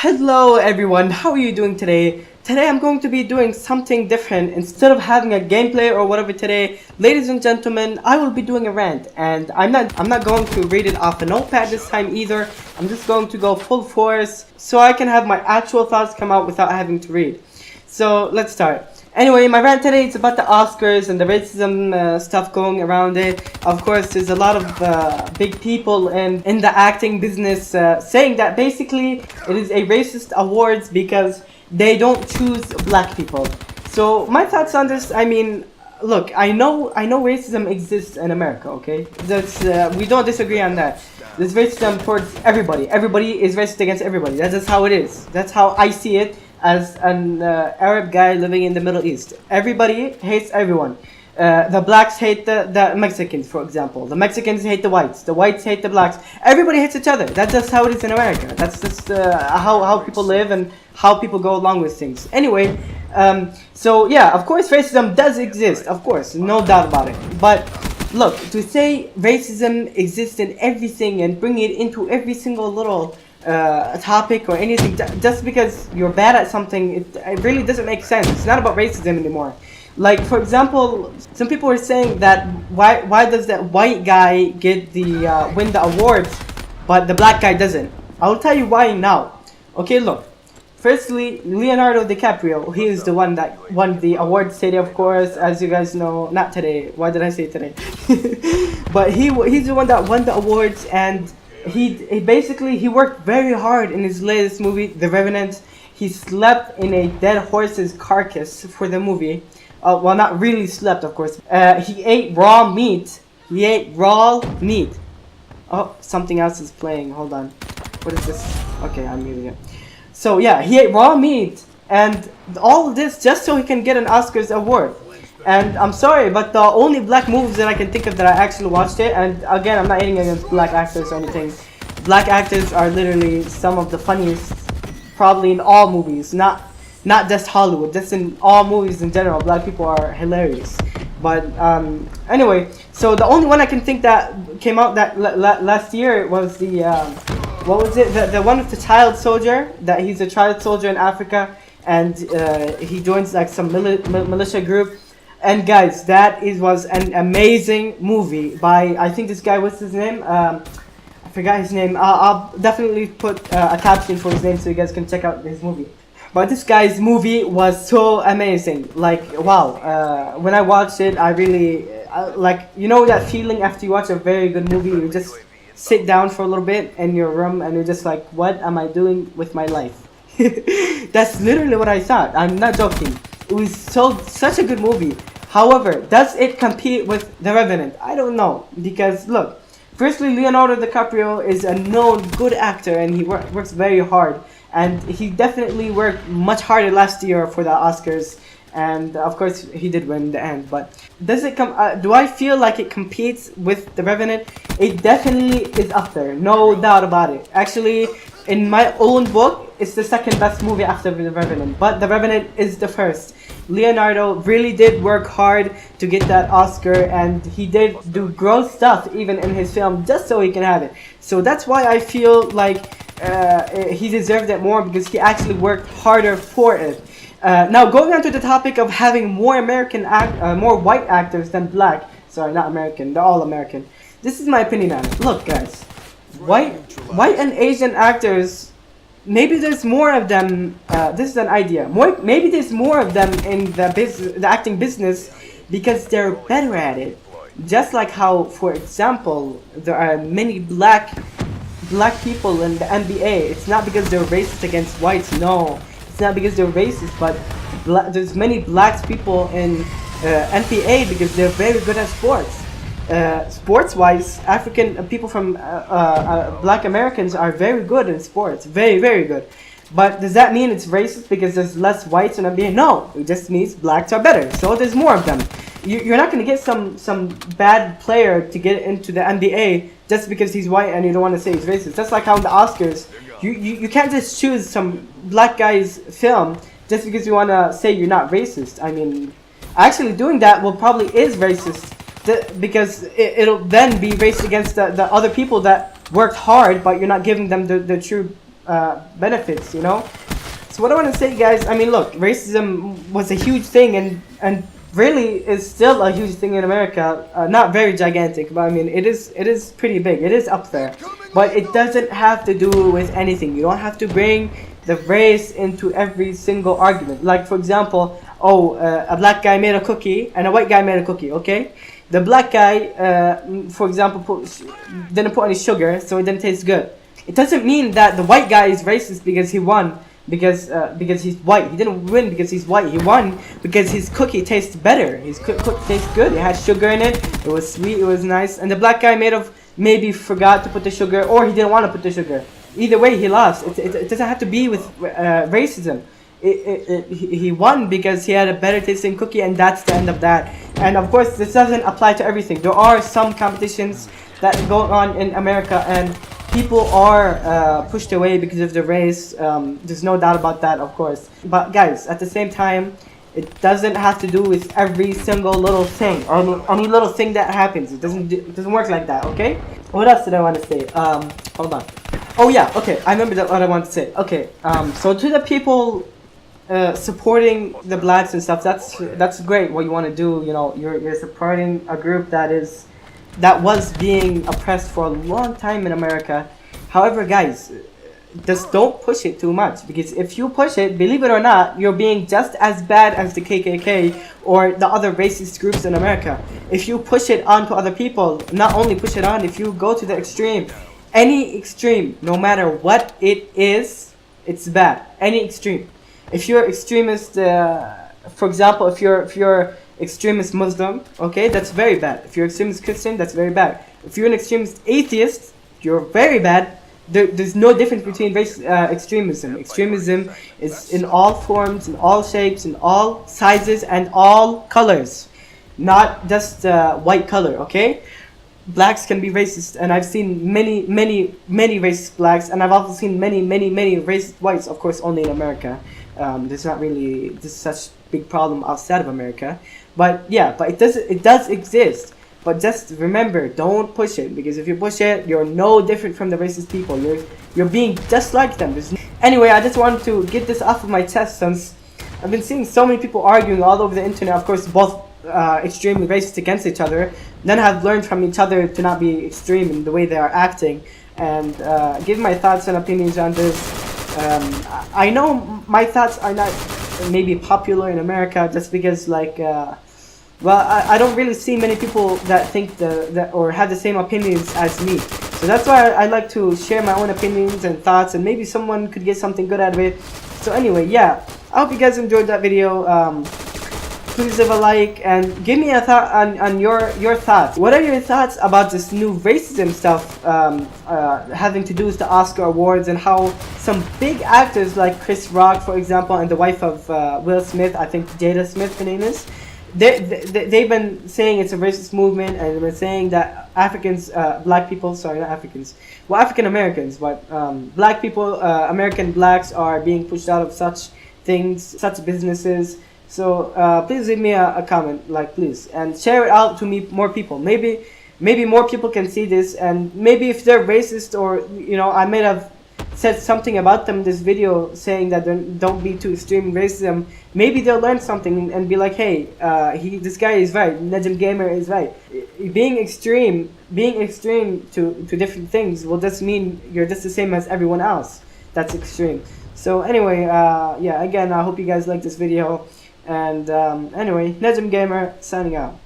Hello everyone, how are you doing today? Today I'm going to be doing something different. Instead of having a gameplay or whatever today, ladies and gentlemen, I will be doing a rant, and I'm not going to read it off a notepad this time either. I'm just going to go full force so I can have my actual thoughts come out without having to read. So let's start. Anyway, my rant today is about the Oscars and the racism stuff going around it. Of course, there's a lot of big people in the acting business saying that basically it is a racist awards because they don't choose black people. So my thoughts on this, I mean, look, I know racism exists in America, okay? We don't disagree on that. There's racism towards everybody. Everybody is racist against everybody. That's just how it is. That's how I see it as an Arab guy living in the Middle East. Everybody hates everyone. The blacks hate the Mexicans, for example. The Mexicans hate the whites. The whites hate the blacks. Everybody hates each other. That's just how it is in America. That's just how people live and how people go along with things. Anyway, so yeah, of course racism does exist. Of course, no doubt about it. But look, to say racism exists in everything and bring it into every single little topic or anything just because you're bad at something, it really doesn't make sense. It's not about racism anymore. Like, for example, some people were saying that why does that white guy get the win the awards but the black guy doesn't. I'll tell you why now. Okay, look, firstly, Leonardo DiCaprio, he is the one that won the awards today, of course, as you guys know. Not today, why did I say today? But he's the one that won the awards, and he basically he worked very hard in his latest movie, The Revenant. He slept in a dead horse's carcass for the movie. Well, not really slept, of course. He ate raw meat. He ate raw meat. Oh, something else is playing. Hold on. What is this? Okay, I'm muting it. So yeah, he ate raw meat, and all of this just so he can get an Oscars award. And I'm sorry, but the only black movies that I can think of that I actually watched it, and again, I'm not hating against black actors or anything. Black actors are literally some of the funniest, probably in all movies, not just Hollywood, just in all movies in general. Black people are hilarious. But anyway, so the only one I can think that came out that last year was the what was it? The one with the child soldier. That he's a child soldier in Africa, and he joins like some militia group. And guys, was an amazing movie by, I think this guy, what's his name? I forgot his name. I'll definitely put a caption for his name so you guys can check out his movie. But this guy's movie was so amazing. Like, wow. When I watched it, I really, like, you know that feeling after you watch a very good movie, you just sit down for a little bit in your room and you're just like, what am I doing with my life? That's literally what I thought. I'm not joking. It was such a good movie. However, does it compete with The Revenant? I don't know. Because, look, firstly, Leonardo DiCaprio is a known good actor and he works very hard. And he definitely worked much harder last year for the Oscars. And, of course, he did win in the end. But does it do I feel like it competes with The Revenant? It definitely is up there. No doubt about it. Actually, in my own book, it's the second best movie after The Revenant. But The Revenant is the first. Leonardo really did work hard to get that Oscar, and he did do gross stuff even in his film just so he can have it. So that's why I feel like he deserved it more, because he actually worked harder for it. Now going on to the topic of having more more white actors than black. Sorry, not American. They're all American. This is my opinion on it. Look, guys, white and Asian actors. Maybe there's more of them. This is an idea. Maybe there's more of them in the acting business because they're better at it. Just like how, for example, there are many black people in the NBA. It's not because they're racist against whites. No, it's not because they're racist. But there's many black people in NBA because they're very good at sports. Sports-wise, African people from black Americans are very good in sports, very, very good. But does that mean it's racist because there's less whites in NBA? No, it just means blacks are better, so there's more of them. You're not going to get some bad player to get into the NBA just because he's white and you don't want to say he's racist. That's like how in the Oscars, you can't just choose some black guy's film just because you want to say you're not racist. I mean, actually doing that probably is racist. Because it'll then be raced against the other people that worked hard, but you're not giving them the true benefits, you know. So what I want to say, guys, I mean, look, racism was a huge thing, and really is still a huge thing in America. Not very gigantic, but I mean, it is pretty big. It is up there, but it doesn't have to do with anything. You don't have to bring the race into every single argument. Like, for example, oh, a black guy made a cookie and a white guy made a cookie. Okay, the black guy, for example, didn't put any sugar, so it didn't taste good. It doesn't mean that the white guy is racist because he won because he's white. He didn't win because he's white. He won because his cookie tastes better. His cookie tastes good. It had sugar in it. It was sweet. It was nice. And the black guy maybe forgot to put the sugar, or he didn't want to put the sugar. Either way, he lost. It doesn't have to be with racism. He won because he had a better tasting cookie, and that's the end of that. And of course, this doesn't apply to everything. There are some competitions that go on in America, and people are pushed away because of the race. There's no doubt about that, of course. But guys, at the same time, it doesn't have to do with every single little thing or any little thing that happens. It doesn't work like that. Okay. What else did I want to say? Hold on. Oh yeah. Okay. I remember what I wanted to say. Okay. So to the people supporting the blacks and stuff, that's great. What you want to do, you know, you're supporting a group that was being oppressed for a long time in America. However, guys, just don't push it too much, because if you push it, believe it or not, you're being just as bad as the KKK or the other racist groups in America. If you push it onto other people, not only push it on, if you go to the extreme, any extreme, no matter what it is, it's bad. Any extreme. If you're extremist, for example, if you're extremist Muslim, okay, that's very bad. If you're extremist Christian, that's very bad. If you're an extremist atheist, you're very bad. There's no difference between extremism. Extremism is in all forms, in all shapes, in all sizes, and all colors, not just white color. Okay, blacks can be racist, and I've seen many racist blacks, and I've also seen many racist whites. Of course, only in America. There's not really such big problem outside of America, but yeah, but it does exist. But just remember, don't push it, because if you push it, you're no different from the racist people. You're being just like them. Anyway, I just wanted to get this off of my chest, since I've been seeing so many people arguing all over the internet. Of course, both extremely racist against each other. Then have learned from each other to not be extreme in the way they are acting, and give my thoughts and opinions on this. I know my thoughts are not maybe popular in America, just because well, I don't really see many people that think that or have the same opinions as me. So that's why I like to share my own opinions and thoughts, and maybe someone could get something good out of it. So anyway, yeah, I hope you guys enjoyed that video. Please leave a like and give me a thought on your thoughts. What are your thoughts about this new racism stuff having to do with the Oscar awards, and how some big actors like Chris Rock, for example, and the wife of Will Smith, I think Jada Smith, the name is, they've been saying it's a racist movement, and they've been saying that black people, sorry, not Africans, well, African Americans, but black people, American blacks are being pushed out of such things, such businesses. So please leave me a comment, please, and share it out to more people. Maybe more people can see this, and maybe if they're racist, or I may have said something about them in this video, saying that don't be too extreme in racism. Maybe they'll learn something and be like, hey, this guy is right. Najm Gamer is right. Being extreme to different things will just mean you're just the same as everyone else. That's extreme. So anyway, yeah. Again, I hope you guys like this video. And anyway, Najm Gamer signing out.